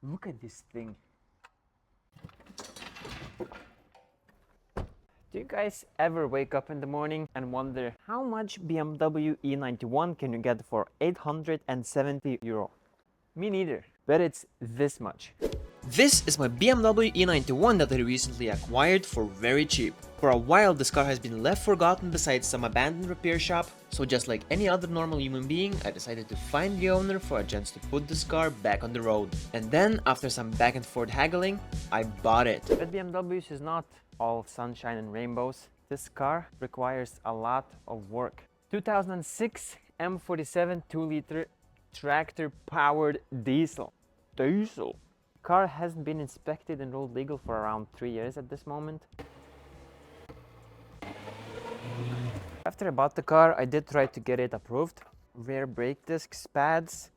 Look at this thing. Do you guys ever wake up in the morning and wonder how much BMW E91 can you get for 870 euro? Me neither, but it's this much. This is my BMW E91 that I recently acquired for very cheap. For a while this car has been left forgotten beside some abandoned repair shop, so just like any other normal human being, I decided to find the owner for a chance to put this car back on the road. And then, after some back and forth haggling, I bought it. But BMWs is not all sunshine and rainbows. This car requires a lot of work. 2006 M47 2-liter tractor powered diesel. Car hasn't been inspected and road legal for around 3 years at this moment. After I bought the car, I did try to get it approved. Rear brake discs, pads,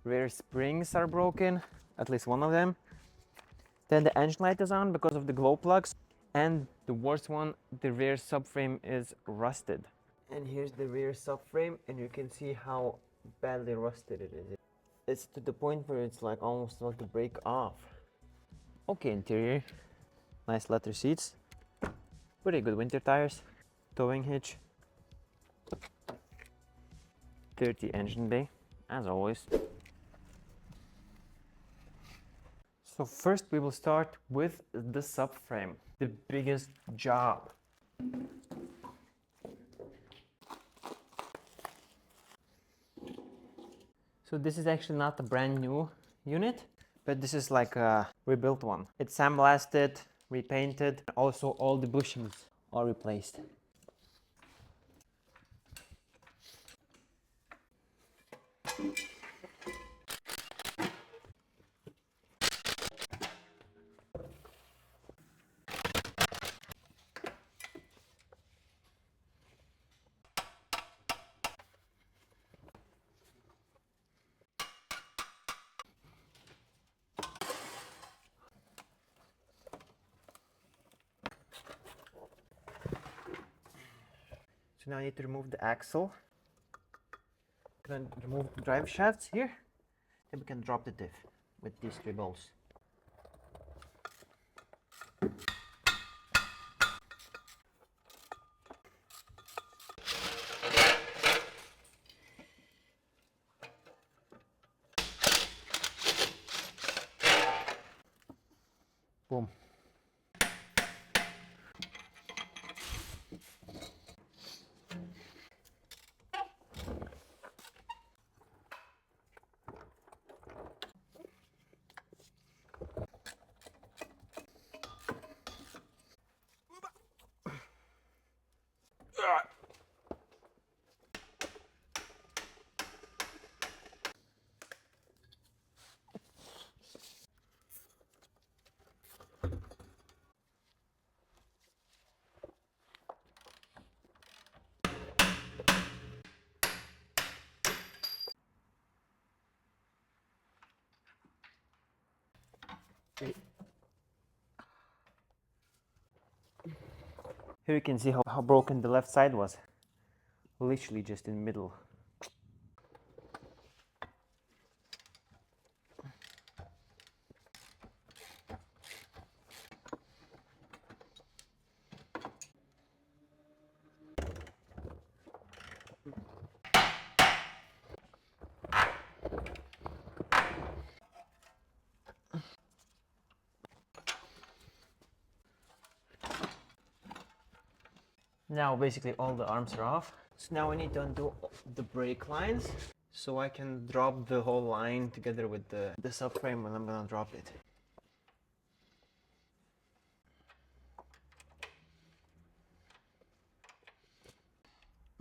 rear springs are broken, at least one of them. Then the engine light is on because of the glow plugs. And the worst one, the rear subframe is rusted. And here's the rear subframe, and you can see how badly rusted it is. It's to the point where it's like almost about to break off. Okay, interior. Nice leather seats. Pretty good winter tires. Towing hitch. Dirty engine bay, as always. So first we will start with the subframe, the biggest job. So this is actually not a brand new unit, but this is like a rebuilt one. It's sandblasted, repainted, also all the bushings are replaced. So now I need to remove the axle. Then remove the drive shafts here. Then we can drop the diff with these 3 bolts. Boom. Here you can see how broken the left side was. Literally just in the middle. Now basically all the arms are off. So now I need to undo the brake lines so I can drop the whole line together with the subframe when I'm gonna drop it.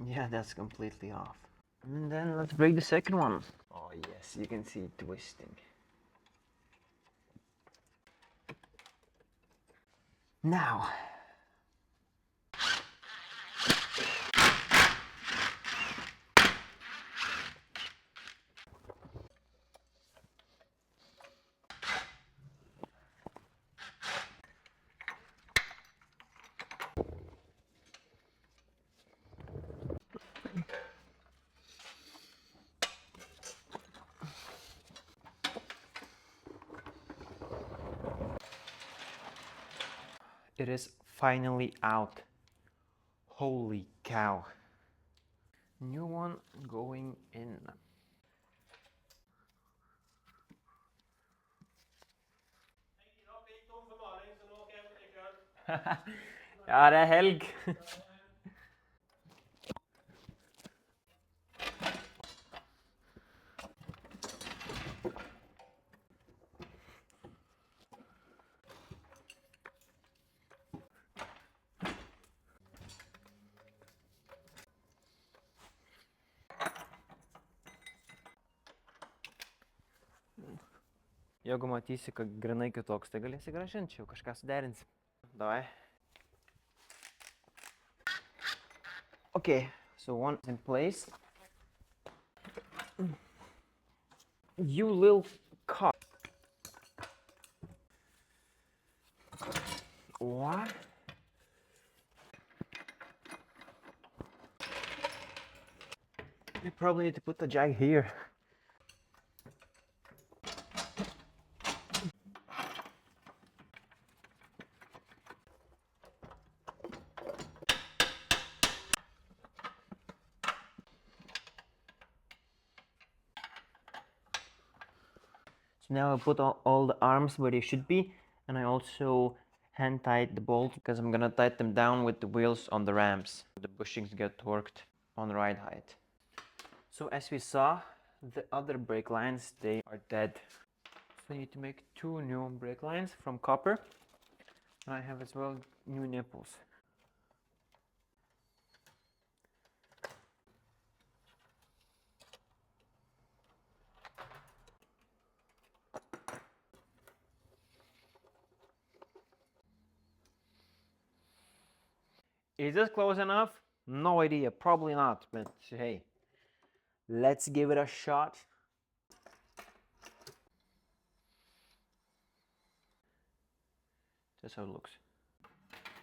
Yeah, that's completely off. And then let's break the second one. Oh yes, you can see it twisting. Now, It is finally out. Holy cow. New one going in. Ja, det er helg. Jeigu matysi, kad grinai kitoks, tai galėsi grąžinti, čia jau kažką suderinsi. Davai. Okay, so one is in place. You little cock. What? You probably need to put the jag here. So now I put all the arms where they should be, and I also hand tied the bolt because I'm gonna tighten them down with the wheels on the ramps. The bushings get torqued on ride height. So as we saw, the other brake lines, they are dead. So I need to make two new brake lines from copper. And I have as well new nipples. Is this close enough? No idea, probably not, but hey, let's give it a shot. That's how it looks.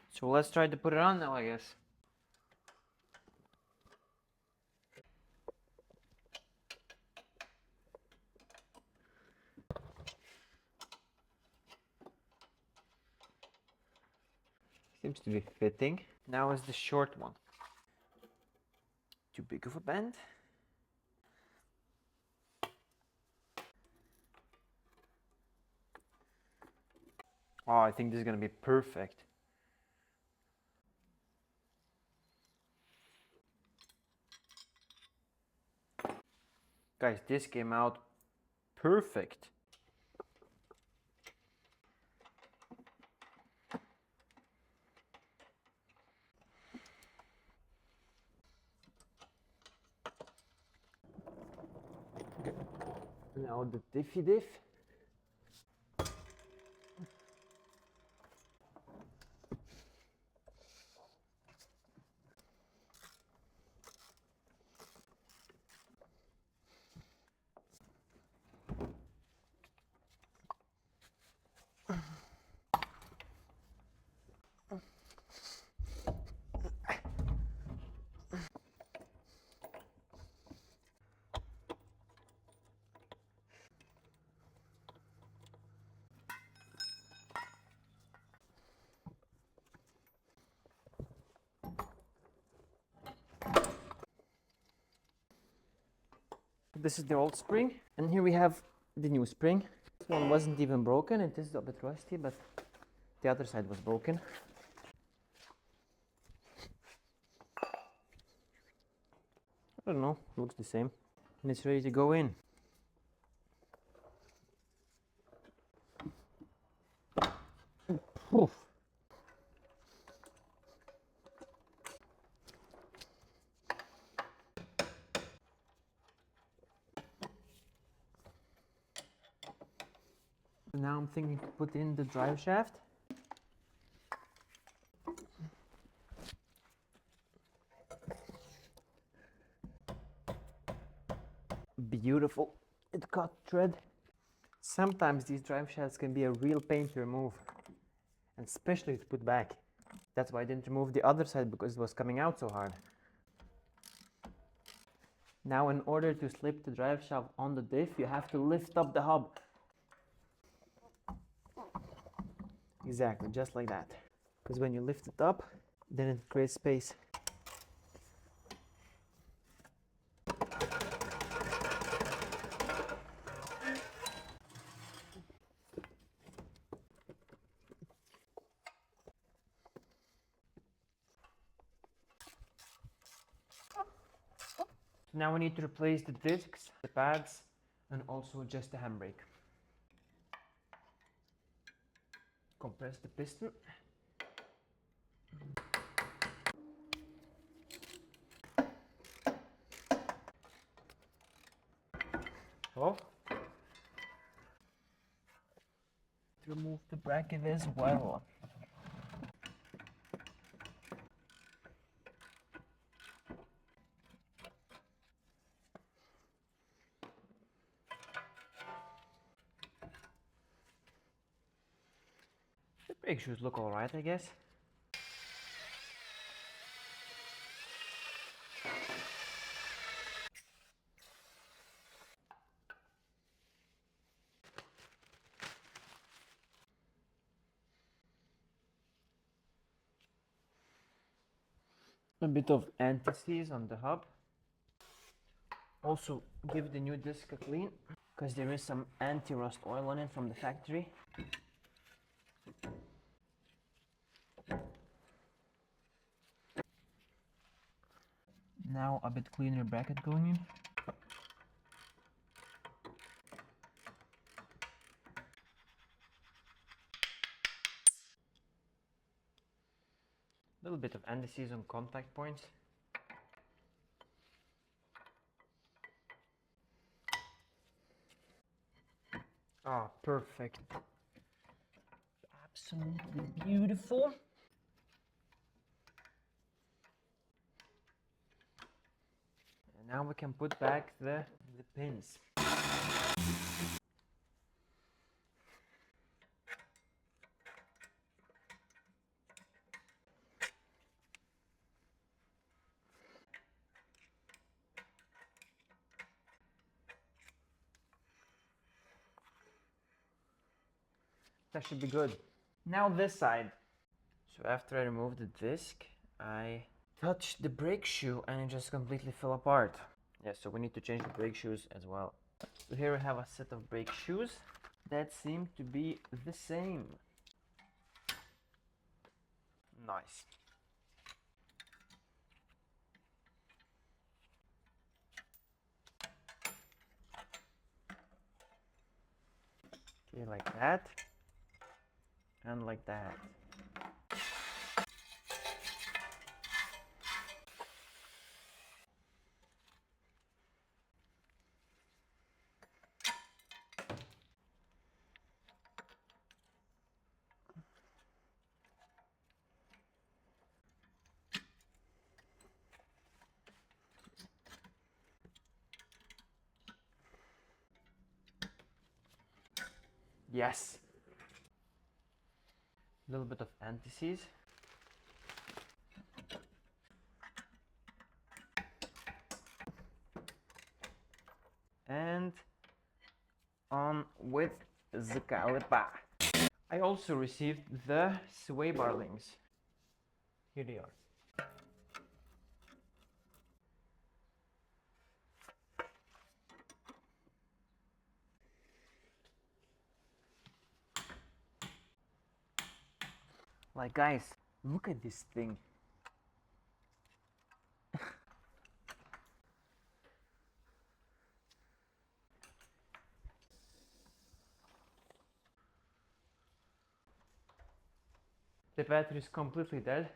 So let's try to put it on now, I guess. Seems to be fitting. Now is the short one. Too big of a bend? Oh, I think this is gonna be perfect. Guys, this came out perfect. Now the diffy diff. This is the old spring, and here we have the new spring. This one wasn't even broken, it is a bit rusty, but the other side was broken. I don't know, looks the same. And it's ready to go in. Oof. Now I'm thinking to put in the drive shaft. Beautiful, it got thread. Sometimes these drive shafts can be a real pain to remove, and especially to put back. That's why I didn't remove the other side, because it was coming out so hard. Now in order to slip the drive shaft on the diff, you have to lift up the hub. Exactly, just like that. because when you lift it up, then it creates space. Now we need to replace the discs, the pads, and also just the handbrake. Compress the piston. Oh. Remove the bracket as well. The brake shoes look alright, I guess. A bit of anti-seize on the hub. Also give the new disc a clean, because there is some anti-rust oil on it from the factory. Now a bit cleaner bracket going in. A little bit of anti-seize on contact points. Ah, perfect. Absolutely beautiful. And now we can put back the pins. That should be good. Now this side. So after I removed the disc, I touched the brake shoe and it just completely fell apart. Yeah, so we need to change the brake shoes as well. So here we have a set of brake shoes that seem to be the same. Nice. Okay, like that. And like that. Yes. A little bit of anti-seize. And on with the caliper. I also received the sway bar links. Here they are. Like, guys, look at this thing. The battery is completely dead.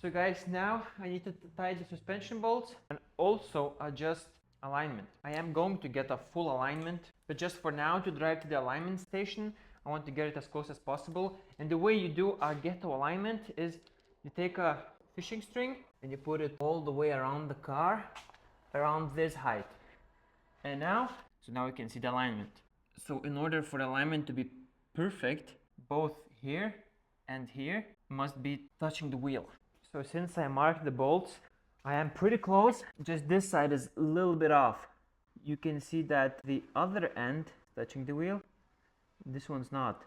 So guys, now I need to tie the suspension bolts and also adjust alignment. I am going to get a full alignment, but just for now, to drive to the alignment station, I want to get it as close as possible. And the way you do a ghetto alignment is you take a fishing string and you put it all the way around the car, around this height. And now, so now you can see the alignment. So in order for the alignment to be perfect, both here and here must be touching the wheel. So since I marked the bolts, I am pretty close. Just this side is a little bit off. You can see that the other end is touching the wheel. This one's not.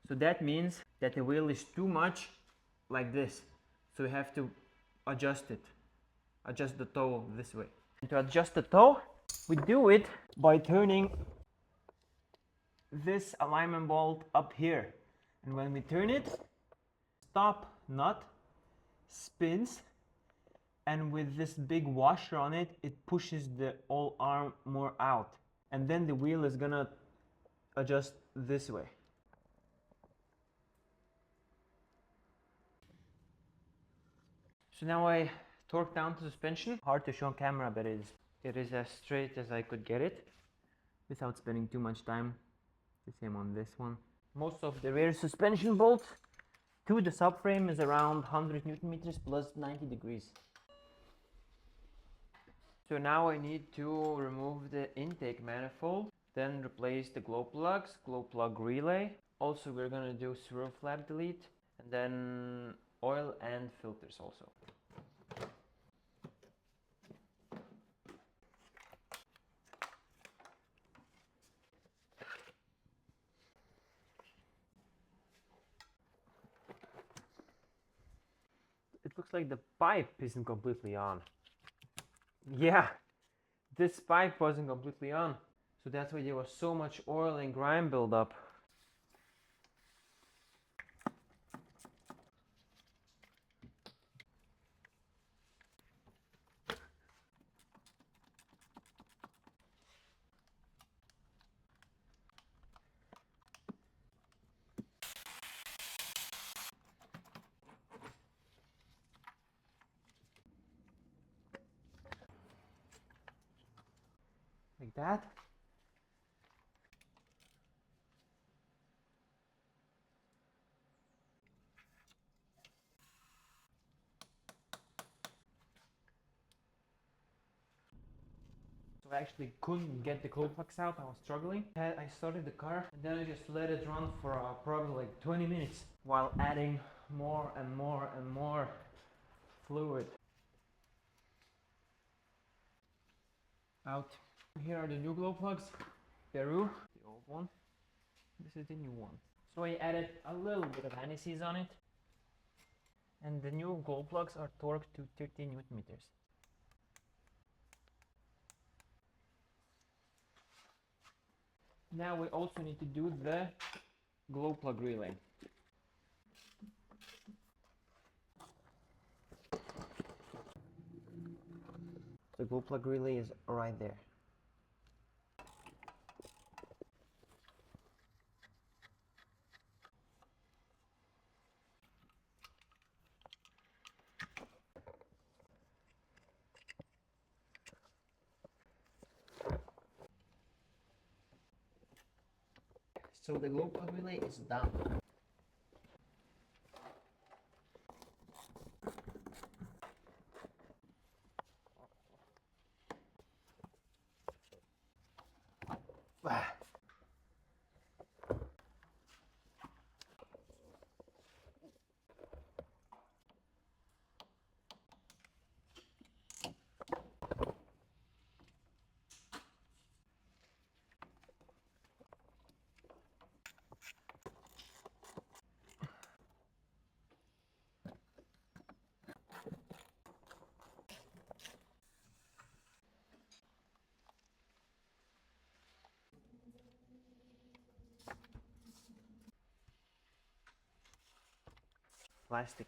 So that means that the wheel is too much like this. So we have to adjust it. Adjust the toe this way. And to adjust the toe, we do it by turning this alignment bolt up here. And when we turn it, stop nut spins, and with this big washer on it, it pushes the whole arm more out. And then the wheel is gonna adjust this way. So now I torque down the suspension. Hard to show on camera, but it is as straight as I could get it without spending too much time. The same on this one. Most of the rear suspension bolts to the subframe is around 100 Newton meters plus 90 degrees. So now I need to remove the intake manifold, then replace the glow plugs, glow plug relay. Also we're gonna do swerve flap delete, and then oil and filters also. It looks like the pipe isn't completely on. Yeah, this pipe wasn't completely on. So that's why there was so much oil and grime buildup. Like that. So I actually couldn't get the glow plugs out, I was struggling. I started the car and then I just let it run for probably like 20 minutes while adding more and more and more fluid. Out. Here are the new glow plugs. Peru, the old one. This is the new one. So I added a little bit of anti-seize on it. And the new glow plugs are torqued to 13 Newton meters. Now we also need to do the glow plug relay. The glow plug relay is right there. So the glow plug relay is done. Plastic.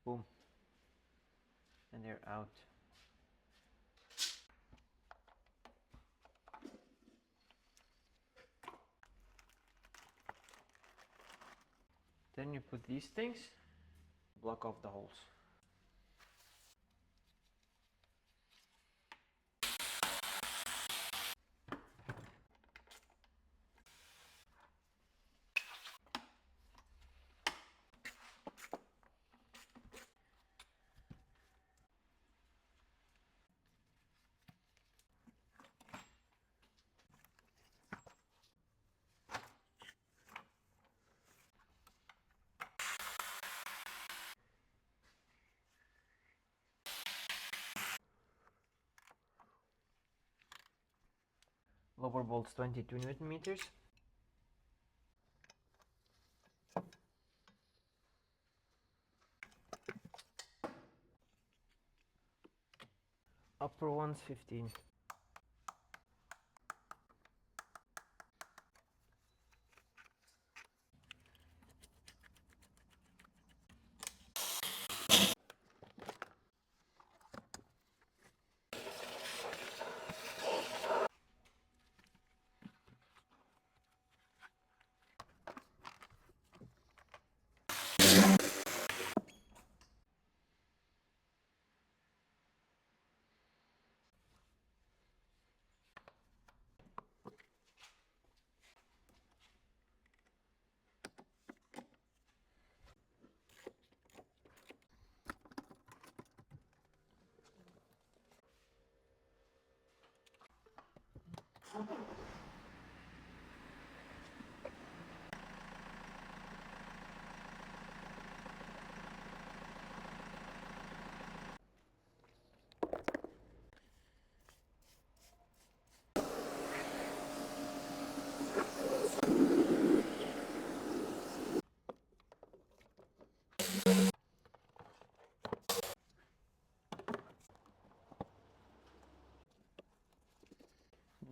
Boom. And they're out. Then you put these things, block off the holes. Lower bolts 22 Newton meters. Upper ones 15.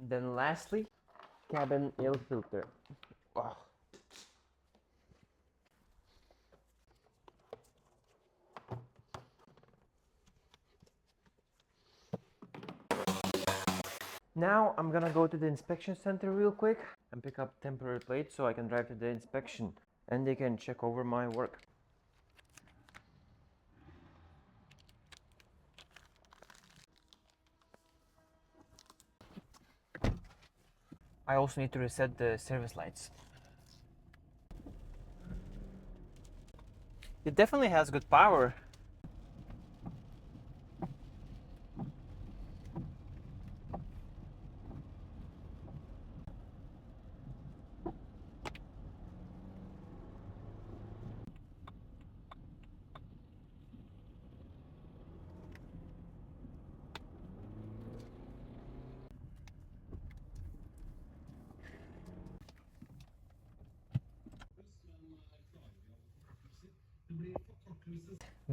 Then lastly, cabin air filter. Wow. Now I'm gonna go to the inspection center real quick and pick up temporary plates so I can drive to the inspection and they can check over my work. I also need to reset the service lights. It definitely has good power.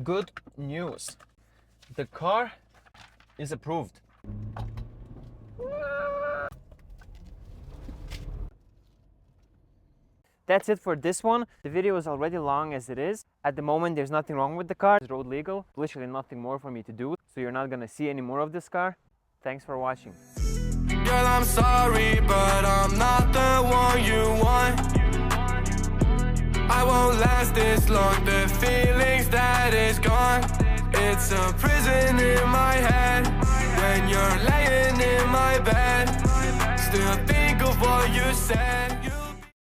Good news. The car is approved. That's it for this one. The video is already long as it is. At the moment, there's nothing wrong with the car. It's road legal. Literally nothing more for me to do. So you're not gonna see any more of this car. Thanks for watching. Girl, I'm sorry, but I'm not the one you want. I won't last this long, the feelings that is gone. It's a prison in my head. When you're laying in my bed, still think of what you said.